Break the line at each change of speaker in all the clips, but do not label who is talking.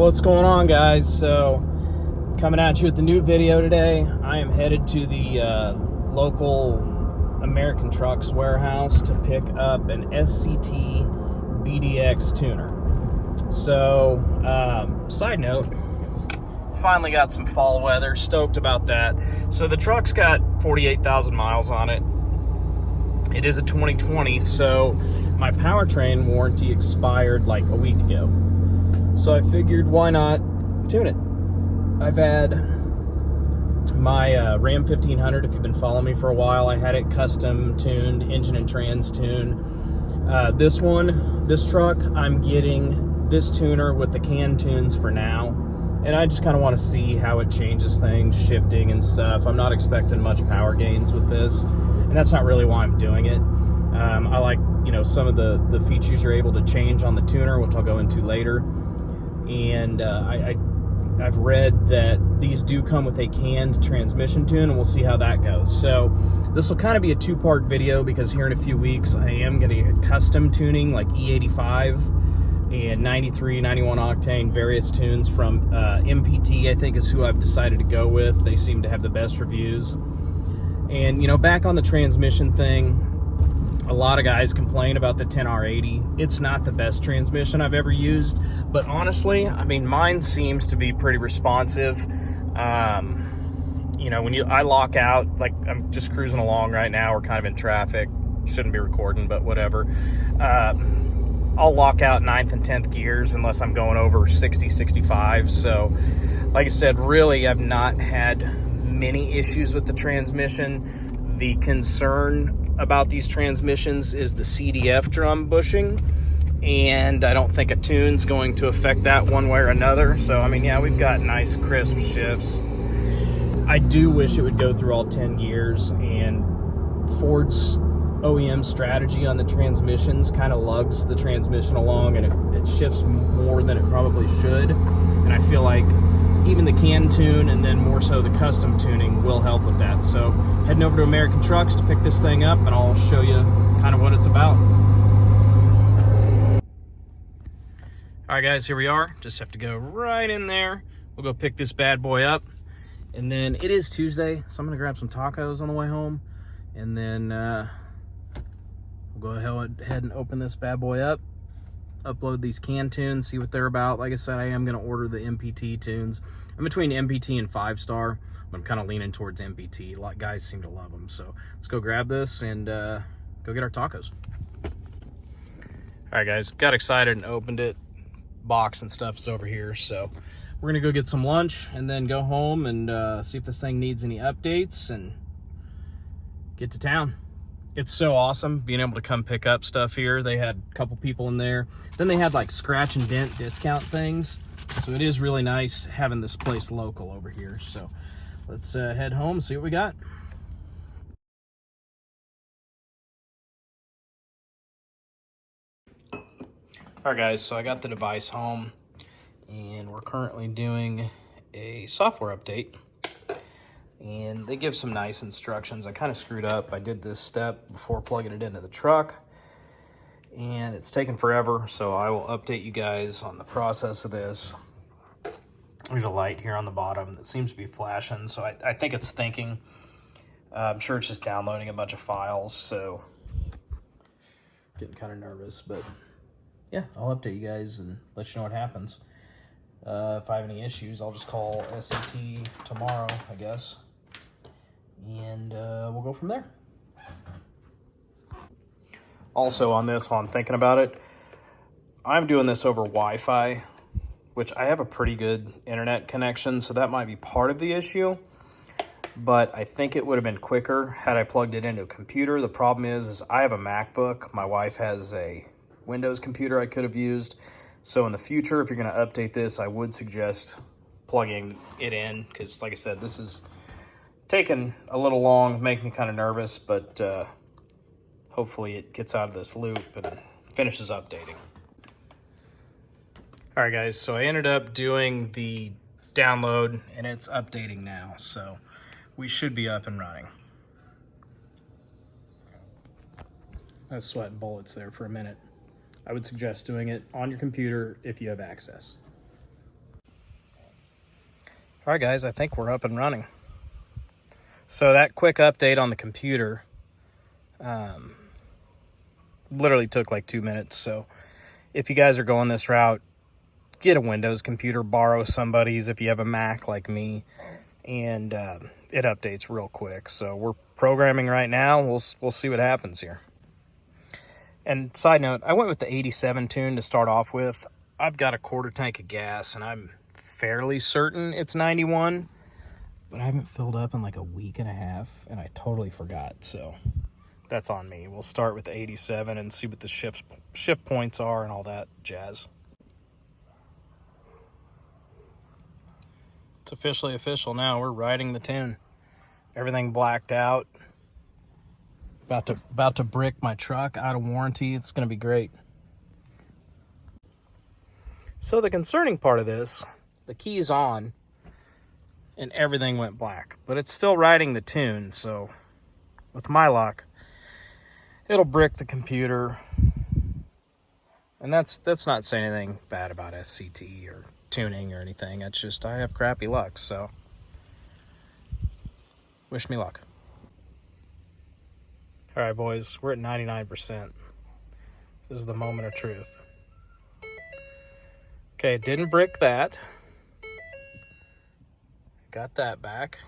What's going on, guys? So coming at you with the new video today. I am headed to the local American Trucks warehouse to pick up an SCT BDX tuner. So side note, finally got some fall weather, stoked about that. So the truck's got 48,000 miles on it. It is a 2020, so my powertrain warranty expired like a week ago. So I figured, why not tune it? I've had my Ram 1500, if you've been following me for a while, I had it custom tuned, engine and trans tune. This truck, I'm getting this tuner with the can tunes for now. And I just kind of want to see how it changes things, shifting and stuff. I'm not expecting much power gains with this. And that's not really why I'm doing it. I like, some of the features you're able to change on the tuner, which I'll go into later. And I've read that these do come with a canned transmission tune, and we'll see how that goes. So this will kind of be a two-part video, because here in a few weeks I am going to get custom tuning like E85 and 93, 91 octane, various tunes from MPT, I think is who I've decided to go with. They seem to have the best reviews. And back on the transmission thing, a lot of guys complain about the 10R80. It's not the best transmission I've ever used, but honestly, mine seems to be pretty responsive. When I lock out, like I'm just cruising along right now, we're kind of in traffic, shouldn't be recording, but whatever. I'll lock out 9th and 10th gears unless I'm going over 60, 65. So like I said, really, I've not had many issues with the transmission. The concern about these transmissions is the CDF drum bushing, and I don't think a tune's going to affect that one way or another. So yeah, we've got nice crisp shifts. I do wish it would go through all 10 gears, and Ford's OEM strategy on the transmissions kind of lugs the transmission along, and it shifts more than it probably should. And I feel like even the can tune, and then more so the custom tuning, will help with that. So heading over to American Trucks to pick this thing up, and I'll show you kind of what it's about. All right, guys, here we are. Just have to go right in there. We'll go pick this bad boy up. And then it is Tuesday, so I'm gonna grab some tacos on the way home. And then we'll go ahead and open this bad boy up, upload these can tunes, see what they're about. Like I said, I am going to order the MPT tunes. I'm between MPT and 5-star, but I'm kind of leaning towards MPT. A lot of guys seem to love them. So let's go grab this and go get our tacos. All right, guys, got excited and opened it. Box and stuff's over here. So we're going to go get some lunch and then go home and see if this thing needs any updates and get to town. It's so awesome being able to come pick up stuff here. They had a couple people in there. Then they had like scratch and dent discount things. So it is really nice having this place local over here. So let's head home and see what we got. All right, guys, so I got the device home, and we're currently doing a software update. And they give some nice instructions. I kind of screwed up. I did this step before plugging it into the truck, and it's taken forever, so I will update you guys on the process of this. There's a light here on the bottom that seems to be flashing, so I think it's thinking. I'm sure it's just downloading a bunch of files, so getting kind of nervous, but yeah, I'll update you guys and let you know what happens. If I have any issues, I'll just call SCT tomorrow, I guess. And we'll go from there. Also on this, while I'm thinking about it, I'm doing this over Wi-Fi, which I have a pretty good internet connection, so that might be part of the issue. But I think it would have been quicker had I plugged it into a computer. The problem is I have a MacBook. My wife has a Windows computer I could have used. So in the future, if you're going to update this, I would suggest plugging it in, because like I said, this is taking a little long, making me kind of nervous, but hopefully it gets out of this loop and finishes updating. All right, guys, so I ended up doing the download, and it's updating now, so we should be up and running. I was sweating bullets there for a minute. I would suggest doing it on your computer if you have access. All right, guys, I think we're up and running. So that quick update on the computer literally took like 2 minutes. So if you guys are going this route, get a Windows computer, borrow somebody's if you have a Mac like me, and it updates real quick. So we're programming right now. We'll see what happens here. And side note, I went with the 87 tune to start off with. I've got a quarter tank of gas, and I'm fairly certain it's 91, but I haven't filled up in like a week and a half, and I totally forgot. So that's on me. We'll start with the 87 and see what the shift points are and all that jazz. It's officially official now. We're riding the tune. Everything blacked out. About to brick my truck out of warranty. It's going to be great. So the concerning part of this, the key's on and everything went black, but it's still riding the tune. So with my luck, it'll brick the computer. And that's not saying anything bad about SCT or tuning or anything. It's just I have crappy luck, so wish me luck. All right, boys, we're at 99%. This is the moment of truth. Okay, didn't brick that. Got that back.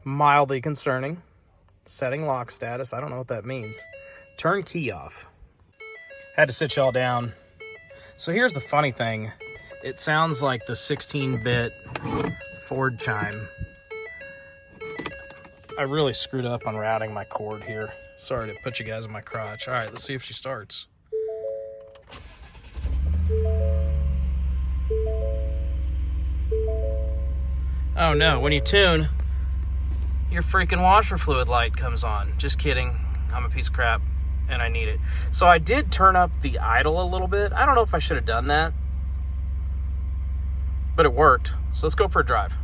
Mildly concerning. Setting lock status. I don't know what that means. Turn key off. Had to sit y'all down. So here's the funny thing. It sounds like the 16-bit Ford chime. I really screwed up on routing my cord here. Sorry to put you guys in my crotch. All right, let's see if she starts. Oh no, when you tune, your freaking washer fluid light comes on. Just kidding. I'm a piece of crap and I need it. So I did turn up the idle a little bit. I don't know if I should have done that, but it worked. So let's go for a drive.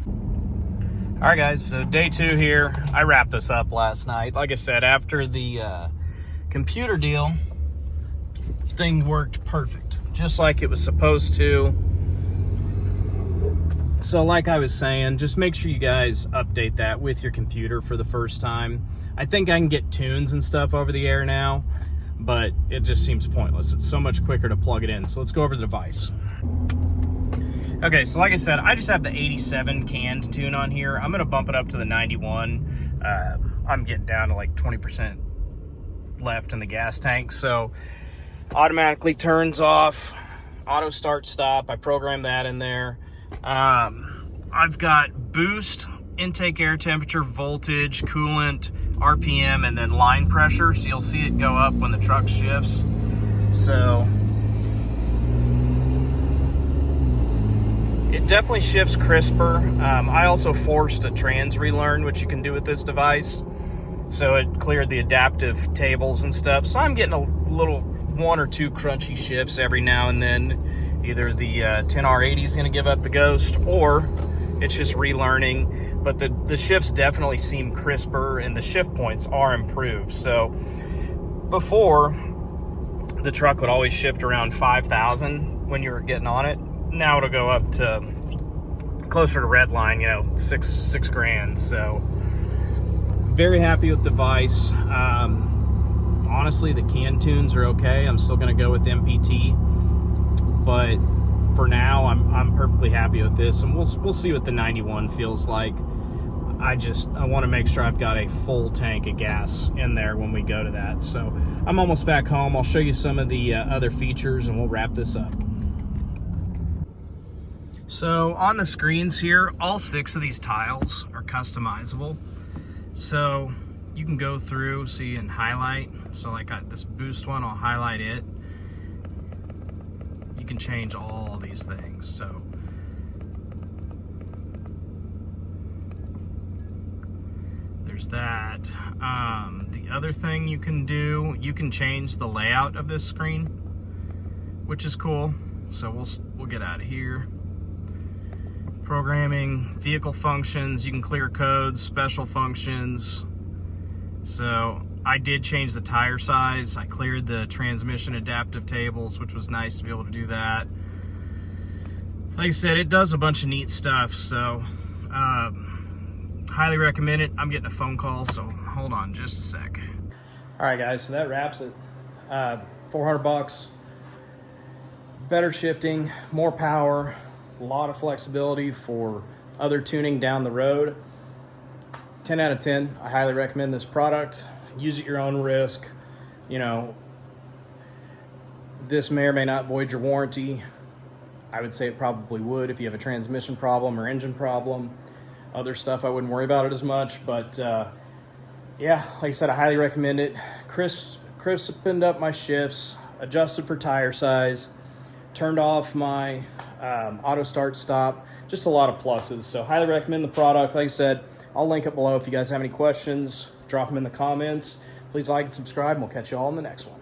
All right, guys, so day 2 here. I wrapped this up last night. Like I said, after the computer deal, thing worked perfect, just like it was supposed to. So like I was saying, just make sure you guys update that with your computer for the first time. I think I can get tunes and stuff over the air now, but it just seems pointless. It's so much quicker to plug it in. So let's go over the device. Okay, so like I said, I just have the 87 canned tune on here. I'm gonna bump it up to the 91. I'm getting down to like 20% left in the gas tank. So automatically turns off, auto start stop. I programmed that in there. I've got boost, intake air temperature, voltage, coolant, RPM, and then line pressure. So you'll see it go up when the truck shifts. So it definitely shifts crisper. I also forced a trans relearn, which you can do with this device. So it cleared the adaptive tables and stuff. So I'm getting a little 1 or 2 crunchy shifts every now and then. Either the 10R80 is going to give up the ghost, or it's just relearning. But the shifts definitely seem crisper, and the shift points are improved. So before, the truck would always shift around 5,000 when you were getting on it. Now it'll go up to closer to red line, you know, six grand. So very happy with the device. Honestly, the can tunes are okay. I'm still going to go with MPT, but for now, I'm perfectly happy with this, and we'll see what the 91 feels like. I want to make sure I've got a full tank of gas in there when we go to that. So I'm almost back home. I'll show you some of the other features, and we'll wrap this up. So on the screens here, all 6 of these tiles are customizable. So you can go through, see, and highlight. So like this boost one, I'll highlight it. You can change all these things. So there's that. The other thing you can do, you can change the layout of this screen, which is cool. So we'll get out of here. Programming, vehicle functions, you can clear codes, special functions. So I did change the tire size. I cleared the transmission adaptive tables, which was nice to be able to do that. Like I said, it does a bunch of neat stuff, so highly recommend it. I'm getting a phone call, so hold on just a sec. All right, guys, so that wraps it. 400 bucks, better shifting, more power, a lot of flexibility for other tuning down the road. 10 out of 10. I highly recommend this product. Use at your own risk. You know, this may or may not void your warranty. I would say it probably would if you have a transmission problem or engine problem. Other stuff I wouldn't worry about it as much, but yeah, like I said, I highly recommend it. Crisped up my shifts, adjusted for tire size, turned off my auto start stop. Just a lot of pluses, so highly recommend the product. Like I said, I'll link it below if you guys have any questions. Drop them in the comments. Please like and subscribe, and we'll catch you all in the next one.